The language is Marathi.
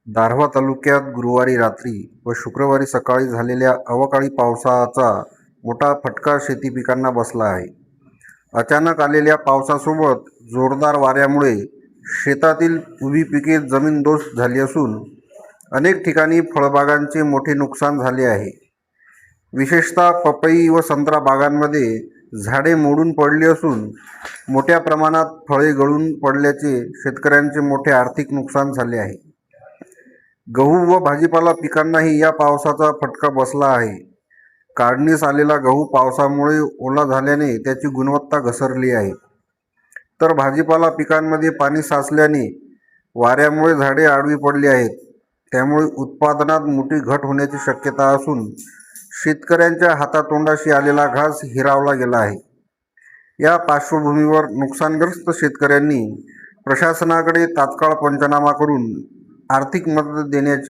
दारव्हा तालुक्यात गुरुवारी रात्री व शुक्रवारी सकाळी झालेल्या अवकाळी पावसाचा मोठा फटका शेती पिकांना बसला आहे. अचानक आलेल्या पावसासोबत जोरदार वाऱ्यामुळे शेतातील उभी पिके जमीनदोस्त झाली असून अनेक ठिकाणी फळबागांचे मोठे नुकसान झाले आहे. विशेषतः पपई व संत्रा बागांमध्ये झाडे मोडून पडली असून मोठ्या प्रमाणात फळे गळून पडल्याचे शेतकऱ्यांचे मोठे आर्थिक नुकसान झाले आहे. गहू व भाजीपाला पिकांनाही या पावसाचा फटका बसला आहे. काढणीस आलेला गहू पावसामुळे ओला झाल्याने त्याची गुणवत्ता घसरली आहे, तर भाजीपाला पिकांमध्ये पाणी साचल्याने वाऱ्यामुळे झाडे आडवी पडली आहेत. त्यामुळे उत्पादनात मोठी घट होण्याची शक्यता असून शेतकऱ्यांच्या हातातोंडाशी आलेला घास हिरावला गेला आहे. या पार्श्वभूमीवर नुकसानग्रस्त शेतकऱ्यांनी प्रशासनाकडे तात्काळ पंचनामा करून आर्थिक मदत देण्याची